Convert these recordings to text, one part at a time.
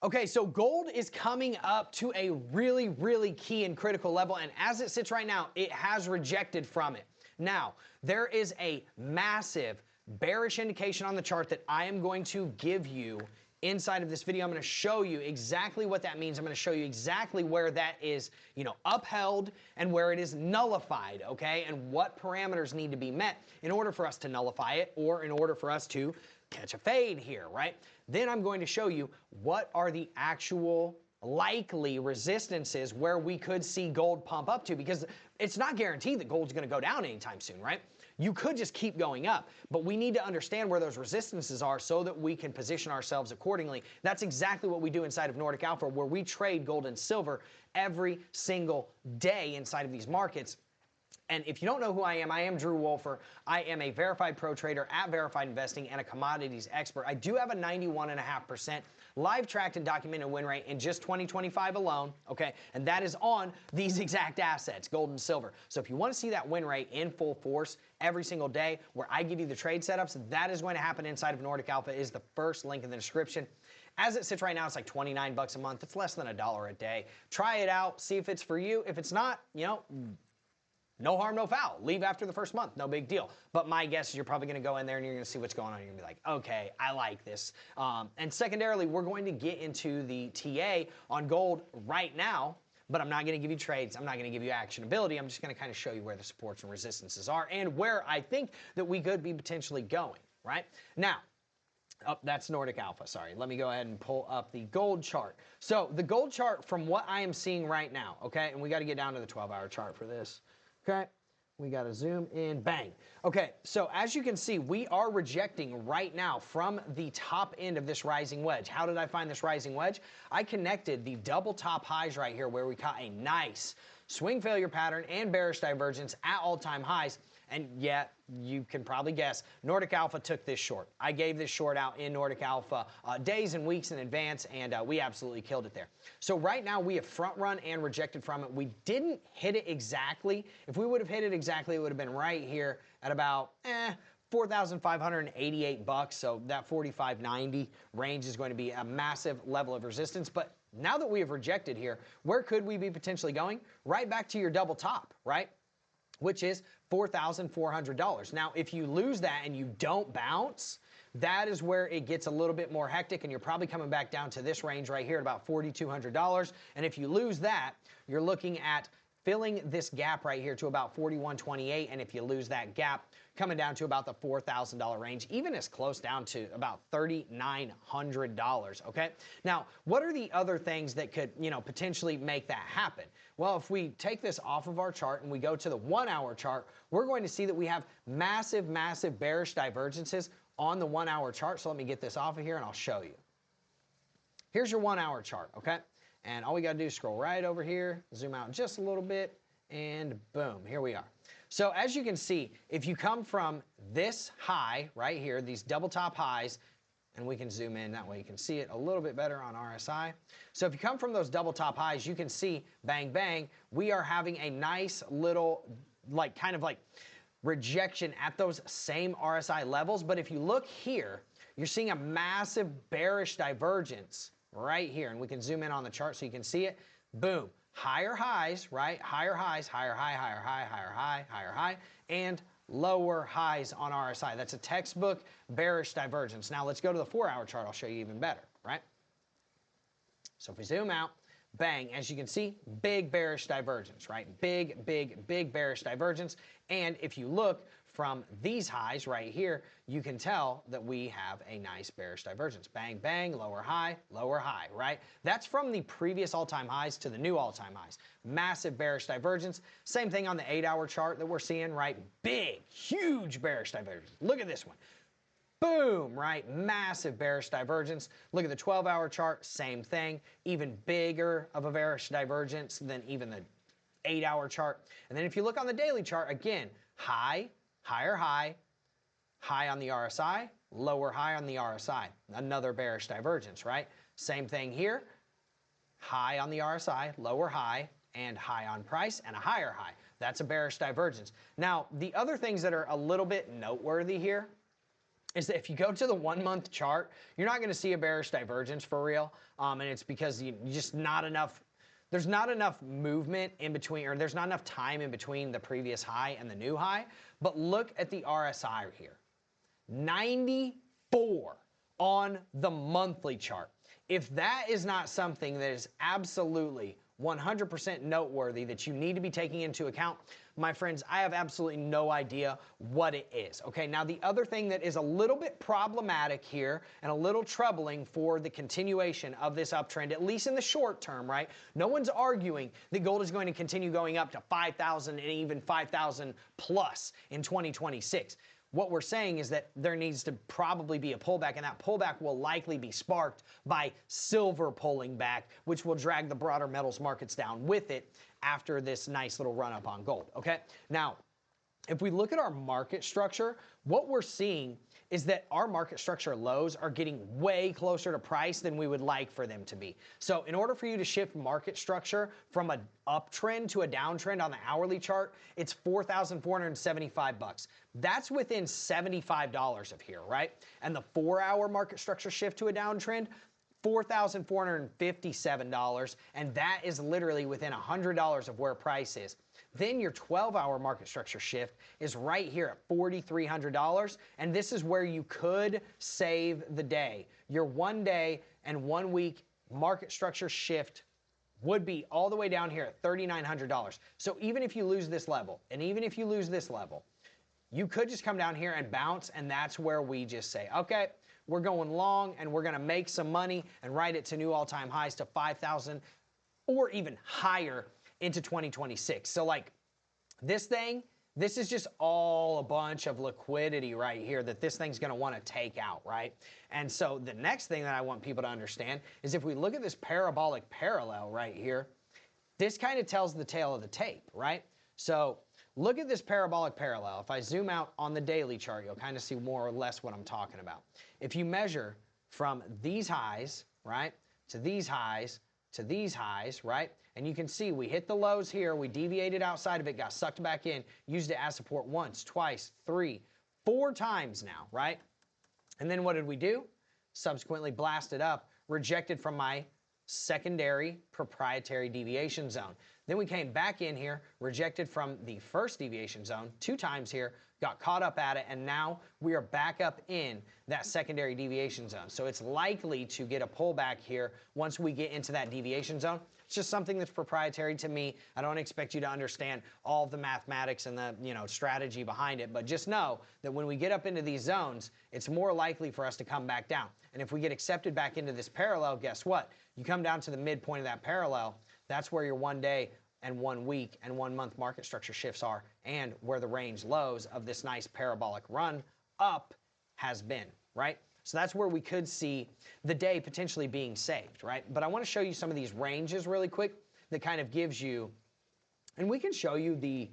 Okay, so gold is coming up to a really, really key and critical level, and as it sits right now, it has rejected from it. Now, there is a massive bearish indication on the chart that I am going to give you inside of this video. I'm going to show you exactly what that means. I'm going to show you exactly where that is, upheld and where it is nullified, okay? And what parameters need to be met in order for us to nullify it or in order for us to catch a fade here, right? Then I'm going to show you what are the actual likely resistances where we could see gold pump up to, because it's not guaranteed that gold's going to go down anytime soon, right? You could just keep going up, but we need to understand where those resistances are so that we can position ourselves accordingly. That's exactly what we do inside of Nordic Alpha, where we trade gold and silver every single day inside of these markets. And if you don't know who I am Drew Wolfer. I am a verified pro trader at Verified Investing and a commodities expert. I do have a 91.5% live tracked and documented win rate in just 2025 alone, okay? And that is on these exact assets, gold and silver. So if you want to see that win rate in full force every single day where I give you the trade setups, that is going to happen inside of Nordic Alpha. Is the first link in the description. As it sits right now, it's like 29 bucks a month. It's less than $1 a day. Try it out, see if it's for you. If it's not, no harm, no foul. Leave after the first month, no big deal. But my guess is you're probably going to go in there and you're going to see what's going on. You're going to be like, okay, I like this. And secondarily, we're going to get into the TA on gold right now, but I'm not going to give you trades. I'm not going to give you actionability. I'm just going to kind of show you where the supports and resistances are and where I think that we could be potentially going, right? Now, that's Nordic Alpha, sorry. Let me go ahead and pull up the gold chart. So the gold chart, from what I am seeing right now, okay, and we got to get down to the 12-hour chart for this. Okay, we got to zoom in, bang. Okay, so as you can see, we are rejecting right now from the top end of this rising wedge. How did I find this rising wedge? I connected the double top highs right here where we caught a nice swing failure pattern and bearish divergence at all-time highs. And yet, you can probably guess, Nordic Alpha took this short. I gave this short out in Nordic Alpha days and weeks in advance, and we absolutely killed it there. So right now, we have front run and rejected from it. We didn't hit it exactly. If we would have hit it exactly, it would have been right here at about 4,588 bucks. So that 45.90 range is going to be a massive level of resistance. But now that we have rejected here, where could we be potentially going? Right back to your double top, right? Which is $4,400. Now, if you lose that and you don't bounce, that is where it gets a little bit more hectic, and you're probably coming back down to this range right here at about $4,200. And if you lose that, you're looking at filling this gap right here to about 41.28, and if you lose that gap, coming down to about the $4,000 range, even as close down to about $3,900, okay? Now, what are the other things that could, potentially make that happen? Well, if we take this off of our chart and we go to the 1-hour chart, we're going to see that we have massive, massive bearish divergences on the 1-hour chart. So let me get this off of here and I'll show you. Here's your 1-hour chart, okay? And all we got to do is scroll right over here, zoom out just a little bit, and boom, here we are. So as you can see, if you come from this high right here, these double top highs, and we can zoom in, that way you can see it a little bit better on RSI. So if you come from those double top highs, you can see, bang, bang, we are having a nice little, kind of rejection at those same RSI levels. But if you look here, you're seeing a massive bearish divergence right here, and we can zoom in on the chart so you can see it. Boom, higher highs, right? Higher highs, higher high, higher high, higher high, higher high, and lower highs on RSI. That's a textbook bearish divergence. Now let's go to the 4-hour chart. I'll show you even better, right? So if we zoom out, bang, as you can see, big bearish divergence, right? Big, big, big bearish divergence. And if you look from these highs right here, you can tell that we have a nice bearish divergence. Bang, bang, lower high, right? That's from the previous all-time highs to the new all-time highs. Massive bearish divergence. Same thing on the 8-hour chart that we're seeing, right? Big, huge bearish divergence. Look at this one. Boom, right? Massive bearish divergence. Look at the 12-hour chart, same thing. Even bigger of a bearish divergence than even the 8-hour chart. And then if you look on the daily chart, again, high, higher high, high on the RSI, lower high on the RSI. Another bearish divergence, right? Same thing here. High on the RSI, lower high, and high on price, and a higher high. That's a bearish divergence. Now, the other things that are a little bit noteworthy here, is that if you go to the 1 month chart, you're not going to see a bearish divergence for real. And it's because you just not enough, there's not enough movement in between, or there's not enough time in between the previous high and the new high. But look at the RSI here, 94 on the monthly chart. If that is not something that is absolutely 100% noteworthy that you need to be taking into account, my friends, I have absolutely no idea what it is. Okay, now the other thing that is a little bit problematic here and a little troubling for the continuation of this uptrend, at least in the short term, right? No one's arguing that gold is going to continue going up to 5,000 and even 5,000 plus in 2026. What we're saying is that there needs to probably be a pullback, and that pullback will likely be sparked by silver pulling back, which will drag the broader metals markets down with it after this nice little run up on gold, okay? Now, if we look at our market structure, what we're seeing is that our market structure lows are getting way closer to price than we would like for them to be. So in order for you to shift market structure from an uptrend to a downtrend on the hourly chart, it's $4,475. That's within $75 of here, right? And the 4-hour market structure shift to a downtrend, $4,457, and that is literally within $100 of where price is. Then your 12-hour market structure shift is right here at $4,300, and this is where you could save the day. Your 1 day and 1 week market structure shift would be all the way down here at $3,900. So even if you lose this level, and even if you lose this level, you could just come down here and bounce, and that's where we just say, okay, we're going long and we're going to make some money and ride it to new all-time highs to 5,000 or even higher into 2026. So like this thing, this is just all a bunch of liquidity right here that this thing's going to want to take out, right? And so the next thing that I want people to understand is if we look at this parabolic parallel right here, this kind of tells the tale of the tape, right? So look at this parabolic parallel. If I zoom out on the daily chart, you'll kind of see more or less what I'm talking about. If you measure from these highs, right, to these highs, to these highs, right, and you can see we hit the lows here, we deviated outside of it, got sucked back in, used it as support once, twice, 3, 4 times now, right? And then what did we do? Subsequently blasted up, rejected from my secondary proprietary deviation zone. Then we came back in here, rejected from the first deviation zone 2 times here, got caught up at it, and now we are back up in that secondary deviation zone. So it's likely to get a pullback here once we get into that deviation zone. It's just something that's proprietary to me. I don't expect you to understand all of the mathematics and the strategy behind it, but just know that when we get up into these zones, it's more likely for us to come back down. And if we get accepted back into this parallel, guess what? You come down to the midpoint of that parallel, that's where your 1 day and 1 week and 1 month market structure shifts are, and where the range lows of this nice parabolic run up has been, right? So that's where we could see the day potentially being saved, right? But I want to show you some of these ranges really quick that kind of gives you, and we can show you the,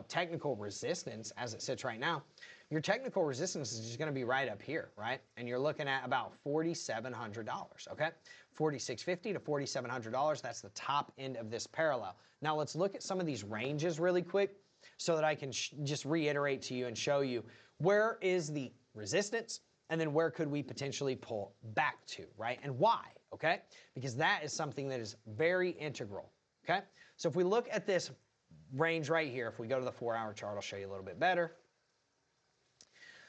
technical resistance as it sits right now. Your technical resistance is just going to be right up here, right? And you're looking at about $4,700, okay? $4,650 to $4,700, that's the top end of this parallel. Now let's look at some of these ranges really quick so that I can just reiterate to you and show you where is the resistance and then where could we potentially pull back to, right? And why, okay? Because that is something that is very integral, okay? So if we look at this range right here, if we go to the 4-hour chart, I'll show you a little bit better.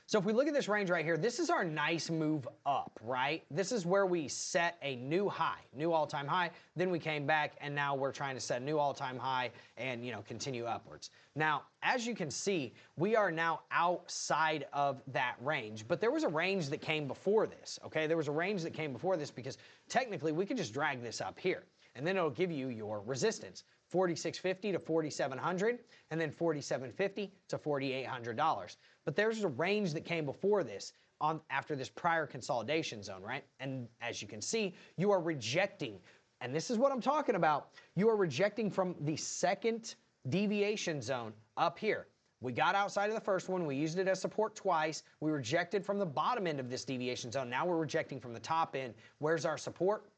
So if we look at this range right here, this is our nice move up, right? This is where we set a new high, new all-time high. Then we came back, and now we're trying to set a new all-time high and, continue upwards. Now, as you can see, we are now outside of that range. But there was a range that came before this, okay? There was a range that came before this because technically we could just drag this up here, and then it'll give you your resistance. $4,650 to $4,700, and then $4,750 to $4,800. But there's a range that came before this after this prior consolidation zone, right? And as you can see, you are rejecting, and this is what I'm talking about, you are rejecting from the second deviation zone up here. We got outside of the first one, we used it as support twice, we rejected from the bottom end of this deviation zone, now we're rejecting from the top end. Where's our support?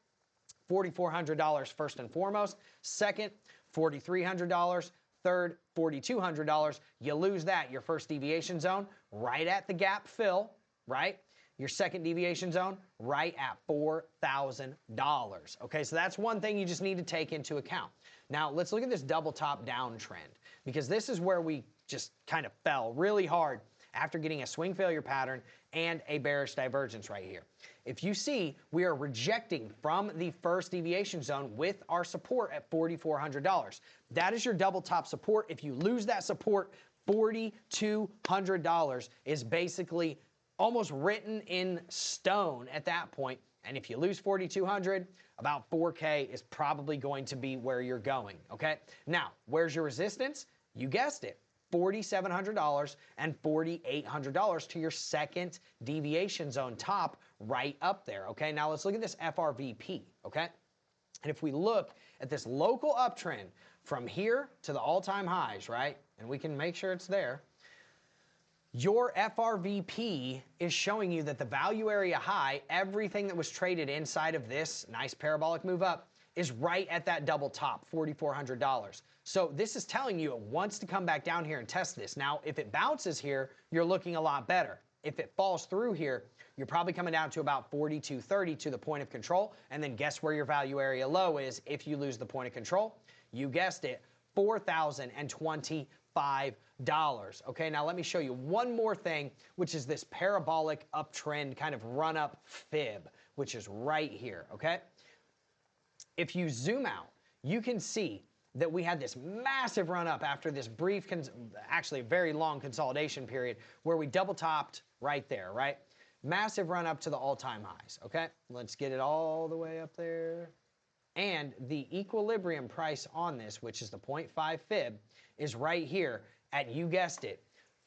$4,400 first and foremost. Second, $4,300. Third, $4,200. You lose that, your first deviation zone, right at the gap fill, right? Your second deviation zone, right at $4,000. Okay, so that's one thing you just need to take into account. Now, let's look at this double top downtrend, because this is where we just kind of fell really hard after getting a swing failure pattern and a bearish divergence right here. If you see, we are rejecting from the first deviation zone with our support at $4,400. That is your double top support. If you lose that support, $4,200 is basically almost written in stone at that point. And if you lose 4,200, about 4K is probably going to be where you're going, okay? Now, where's your resistance? You guessed it, $4,700 and $4,800 to your second deviation zone top right up there, okay? Now let's look at this FRVP, okay? And if we look at this local uptrend from here to the all-time highs, right? And we can make sure it's there. Your FRVP is showing you that the value area high, everything that was traded inside of this nice parabolic move up, is right at that double top, $4,400. So this is telling you it wants to come back down here and test this. Now, if it bounces here, you're looking a lot better. If it falls through here, you're probably coming down to about 4,230 to the point of control. And then guess where your value area low is if you lose the point of control? You guessed it, $4,025. Okay, now let me show you one more thing, which is this parabolic uptrend kind of run up fib, which is right here, okay? If you zoom out, you can see that we had this massive run up after this brief, actually very long consolidation period where we double topped right there, right? Massive run up to the all-time highs, okay? Let's get it all the way up there. And the equilibrium price on this, which is the 0.5 fib, is right here at, you guessed it,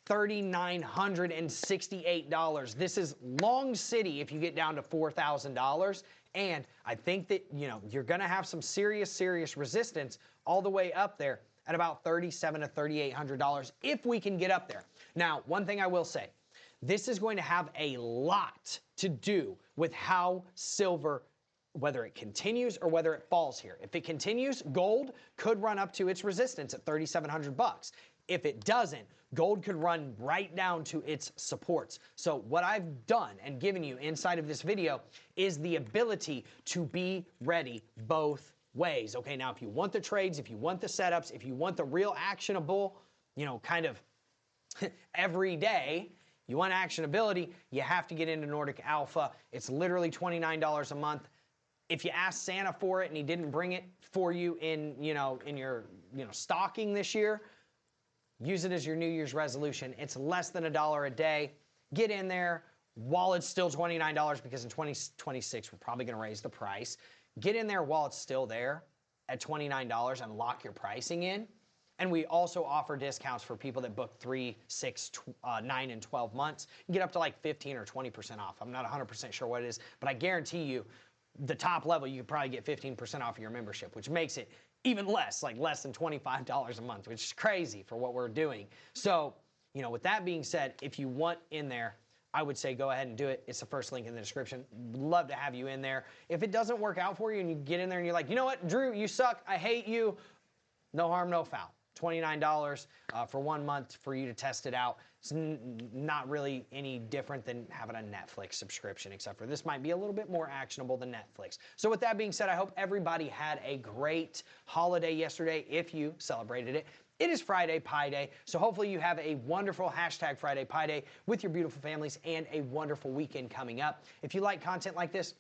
$3,968. This is Long City if you get down to $4,000. And I think that, you know, you're going to have some serious resistance all the way up there at about $3,700 to $3,800 if we can get up there. Now, one thing I will say, this is going to have a lot to do with how silver, whether it continues or whether it falls here. If it continues, gold could run up to its resistance at $3,700. If it doesn't, gold could run right down to its supports. So what I've done and given you inside of this video is the ability to be ready both ways. Okay, now if you want the trades, if you want the setups, if you want the real actionable, you know, kind of every day, you want actionability, you have to get into Nordic Alpha. It's literally $29 a month. If you asked Santa for it and he didn't bring it for you in, in your, stocking this year, use it as your New Year's resolution. It's less than $1 a day. Get in there while it's still $29, because in 2026, we're probably going to raise the price. Get in there while it's still there at $29 and lock your pricing in. And we also offer discounts for people that book 3, 6, 9, and 12 months. You get up to like 15 or 20% off. I'm not 100% sure what it is, but I guarantee you the top level, you could probably get 15% off of your membership, which makes it even less, like less than $25 a month, which is crazy for what we're doing. So, with that being said, if you want in there, I would say go ahead and do it. It's the first link in the description. Love to have you in there. If it doesn't work out for you and you get in there and you're like, you know what, Drew, you suck, I hate you, no harm, no foul. $29 for 1 month for you to test it out. It's not really any different than having a Netflix subscription, except for this might be a little bit more actionable than Netflix. So with that being said, I hope everybody had a great holiday yesterday if you celebrated it. It is Friday Pie Day, so hopefully you have a wonderful hashtag Friday Pie Day with your beautiful families and a wonderful weekend coming up. If you like content like this,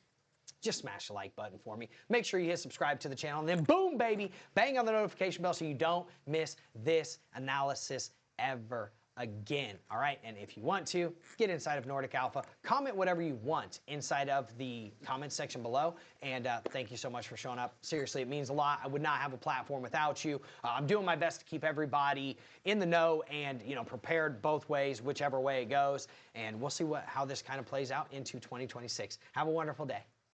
just smash the like button for me. Make sure you hit subscribe to the channel, and then boom, baby, bang on the notification bell so you don't miss this analysis ever again. All right, and if you want to, get inside of Nordic Alpha. Comment whatever you want inside of the comment section below, and thank you so much for showing up. Seriously, it means a lot. I would not have a platform without you. I'm doing my best to keep everybody in the know and prepared both ways, whichever way it goes, and we'll see how this kind of plays out into 2026. Have a wonderful day.